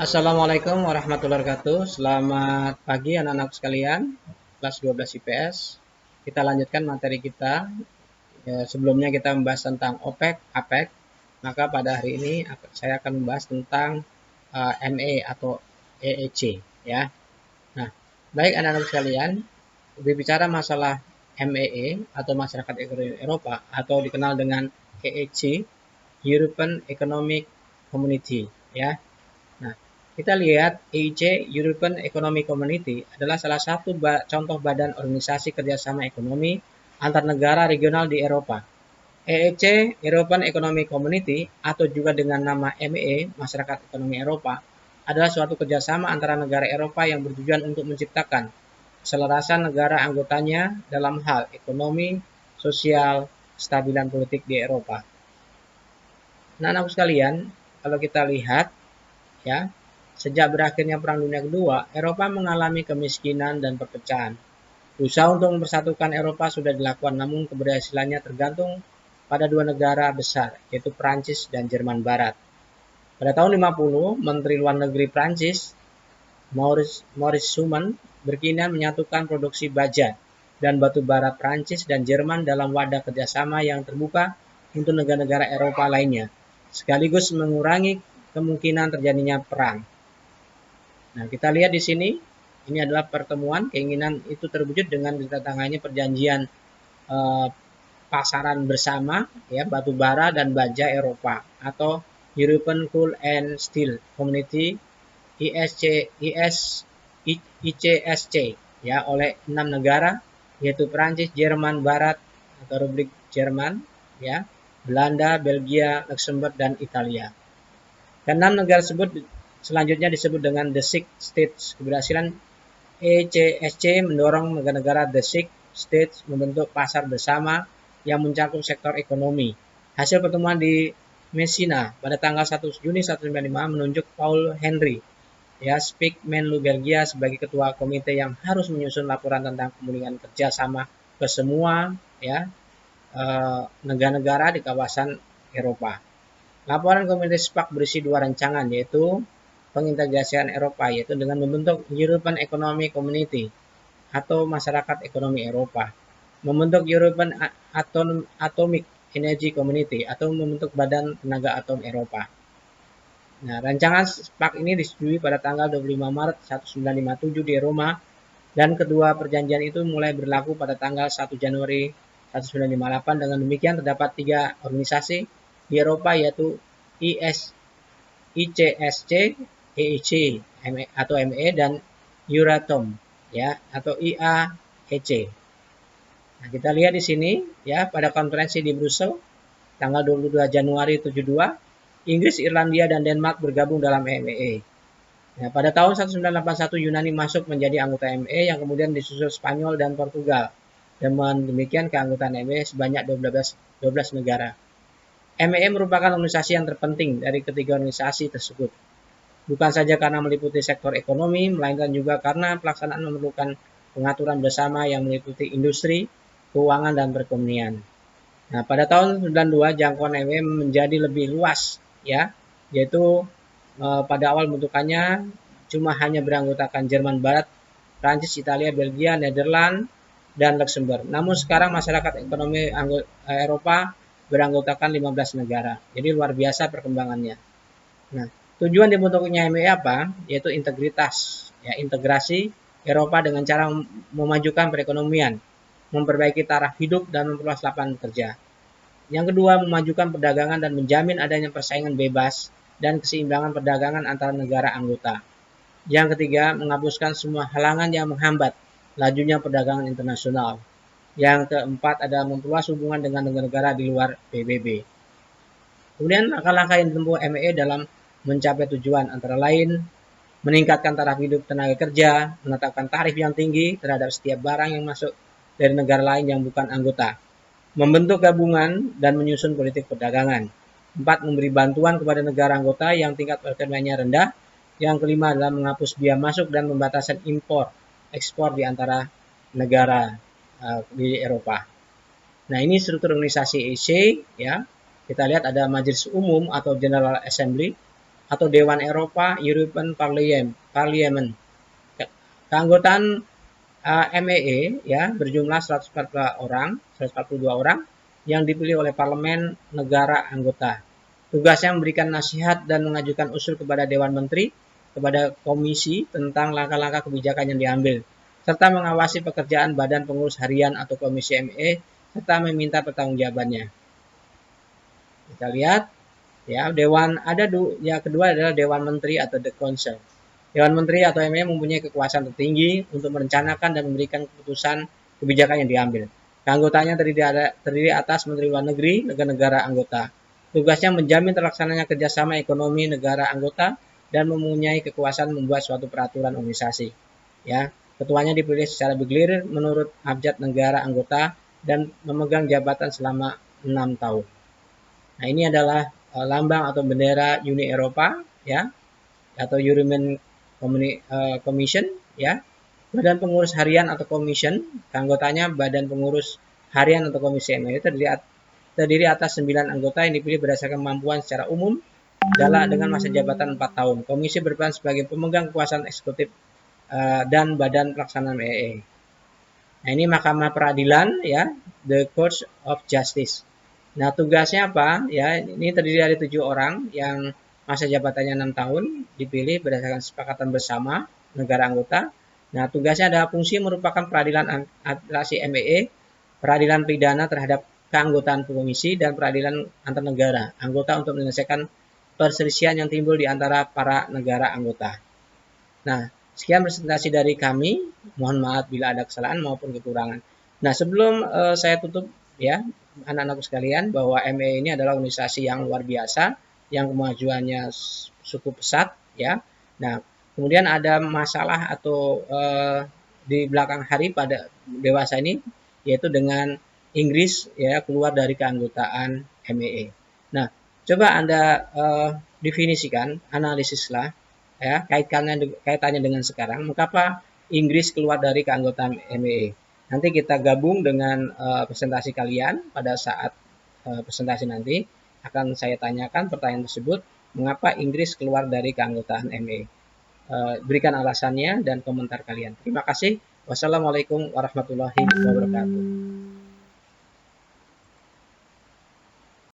Assalamualaikum warahmatullahi wabarakatuh. Selamat pagi anak-anak sekalian, kelas 12 IPS. Kita lanjutkan materi kita. Sebelumnya kita membahas tentang OPEC, APEC. Maka pada hari ini saya akan membahas tentang ME atau EEC, ya. Nah, baik anak-anak sekalian, berbicara masalah MEE atau Masyarakat Ekonomi Eropa atau dikenal dengan EEC, European Economic Community, ya. Nah, kita lihat EEC, European Economic Community, adalah salah satu contoh badan organisasi kerjasama ekonomi antar negara regional di Eropa. EEC, European Economic Community, atau juga dengan nama MEE, Masyarakat Ekonomi Eropa, adalah suatu kerjasama antara negara Eropa yang bertujuan untuk menciptakan keselarasan negara anggotanya dalam hal ekonomi, sosial, kestabilan politik di Eropa. Nah, anak sekalian, kalau kita lihat, ya, sejak berakhirnya Perang Dunia Kedua, Eropa mengalami kemiskinan dan perpecahan. Usaha untuk mempersatukan Eropa sudah dilakukan, namun keberhasilannya tergantung pada dua negara besar, yaitu Prancis dan Jerman Barat. Pada tahun 50, Menteri Luar Negeri Prancis, Maurice Schumann, berkeinginan menyatukan produksi baja dan batu bara Prancis dan Jerman dalam wadah kerjasama yang terbuka untuk negara-negara Eropa lainnya, sekaligus mengurangi kemungkinan terjadinya perang. Nah, kita lihat di sini, ini adalah pertemuan, keinginan itu terwujud dengan ditandatangani perjanjian pasaran bersama, ya, batu bara dan baja Eropa atau European Coal and Steel Community ICSC, ya, oleh 6 negara, yaitu Prancis, Jerman Barat atau Republik Jerman, ya, Belanda, Belgia, Luxembourg, dan Italia. Dan 6 negara tersebut selanjutnya disebut dengan The Six States. Keberhasilan ECSC mendorong negara-negara The Six States membentuk pasar bersama yang mencakup sektor ekonomi. Hasil pertemuan di Messina pada tanggal 1 Juni 1995 menunjuk Paul Henry, ya, Spijk Menlu Belgia, sebagai ketua komite yang harus menyusun laporan tentang pemulihan kerjasama ke semua, ya, negara-negara di kawasan Eropa. Laporan komite SPAK berisi 2 rancangan, yaitu pengintegrasian Eropa, yaitu dengan membentuk European Economic Community atau Masyarakat Ekonomi Eropa, membentuk European Atomic Energy Community atau membentuk Badan Tenaga Atom Eropa. Nah, rancangan SPAK ini disetujui pada tanggal 25 Maret 1957 di Roma, dan kedua perjanjian itu mulai berlaku pada tanggal 1 Januari 1958. Dengan demikian terdapat 3 organisasi di Eropa, yaitu ICSC, EEC atau ME, dan Euratom, ya, atau IAEC. Nah, kita lihat di sini, ya, pada konferensi di Brussel tanggal 22 Januari 72, Inggris, Irlandia, dan Denmark bergabung dalam MEE. Nah, pada tahun 1981 Yunani masuk menjadi anggota ME, yang kemudian disusul Spanyol dan Portugal. Dengan demikian keanggotaan ME sebanyak 12 negara. MEE merupakan organisasi yang terpenting dari ketiga organisasi tersebut. Bukan saja karena meliputi sektor ekonomi, melainkan juga karena pelaksanaan memerlukan pengaturan bersama yang meliputi industri, keuangan, dan perekonomian. Nah, pada tahun 92 jangkauan MEE menjadi lebih luas, ya, yaitu pada awal bentukannya cuma hanya beranggotakan Jerman Barat, Prancis, Italia, Belgia, Nederland, dan Luxembourg. Namun sekarang Masyarakat Ekonomi Eropa beranggotakan 15 negara. Jadi luar biasa perkembangannya. Nah, tujuan dibentuknya MEE apa? Yaitu integritas, ya, integrasi Eropa dengan cara memajukan perekonomian, memperbaiki taraf hidup, dan memperluas lapangan kerja. Yang kedua, memajukan perdagangan dan menjamin adanya persaingan bebas dan keseimbangan perdagangan antara negara anggota. Yang ketiga, menghapuskan semua halangan yang menghambat lajunya perdagangan internasional. Yang keempat adalah memperluas hubungan dengan negara-negara di luar PBB. Kemudian langkah-langkah yang ditempuh MEE dalam mencapai tujuan antara lain meningkatkan taraf hidup tenaga kerja, menetapkan tarif yang tinggi terhadap setiap barang yang masuk dari negara lain yang bukan anggota, membentuk gabungan dan menyusun politik perdagangan. 4. Memberi bantuan kepada negara anggota yang tingkat perekonomiannya rendah. Yang kelima adalah menghapus biaya masuk dan pembatasan impor ekspor di antara negara di Eropa. Nah, ini struktur organisasi EEC, ya. Kita lihat ada Majelis Umum atau General Assembly atau Dewan Eropa, European Parliament. Keanggotaan MEE ya berjumlah 142 orang yang dipilih oleh parlemen negara anggota. Tugasnya memberikan nasihat dan mengajukan usul kepada Dewan Menteri, kepada Komisi tentang langkah-langkah kebijakan yang diambil, serta mengawasi pekerjaan Badan Pengurus Harian atau Komisi MEE, serta meminta pertanggungjawabannya. Kita lihat ya, kedua adalah Dewan Menteri atau The Council. Dewan Menteri atau MEE mempunyai kekuasaan tertinggi untuk merencanakan dan memberikan keputusan kebijakan yang diambil. Keanggotaannya terdiri atas Menteri Luar Negeri negara-negara anggota. Tugasnya menjamin terlaksananya kerjasama ekonomi negara anggota dan mempunyai kekuasaan membuat suatu peraturan organisasi. Ya, ketuanya dipilih secara bergilir menurut abjad negara anggota dan memegang jabatan selama 6 tahun. Nah, ini adalah lambang atau bendera Uni Eropa ya, atau European Commission ya. Badan Pengurus Harian atau Commission, anggotanya Badan Pengurus Harian atau Komisi MEE terdiri atas 9 anggota yang dipilih berdasarkan kemampuan secara umum dengan masa jabatan 4 tahun. Komisi berperan sebagai pemegang kekuasaan eksekutif dan badan pelaksanaan MEE. Nah, ini Mahkamah Peradilan ya, The Court of Justice. Nah, tugasnya apa? Ya, ini terdiri dari 7 orang yang masa jabatannya 6 tahun, dipilih berdasarkan kesepakatan bersama negara anggota. Nah, tugasnya adalah fungsi merupakan peradilan administrasi MEE, peradilan pidana terhadap keanggotaan komisi, dan peradilan antar negara anggota untuk menyelesaikan perselisihan yang timbul di antara para negara anggota. Nah, sekian presentasi dari kami. Mohon maaf bila ada kesalahan maupun kekurangan. Nah, sebelum saya tutup ya, anak-anakku sekalian, bahwa MEE ini adalah organisasi yang luar biasa, yang kemajuannya cukup pesat ya. Nah, kemudian ada masalah atau di belakang hari pada dewasa ini, yaitu dengan Inggris ya keluar dari keanggotaan MEE. Nah, coba Anda definisikan, analisislah ya kaitannya dengan sekarang, mengapa Inggris keluar dari keanggotaan MEE. Nanti kita gabung dengan presentasi kalian pada saat presentasi nanti akan saya tanyakan pertanyaan tersebut, mengapa Inggris keluar dari keanggotaan MEE. Berikan alasannya dan komentar kalian. Terima kasih. Wassalamualaikum warahmatullahi wabarakatuh.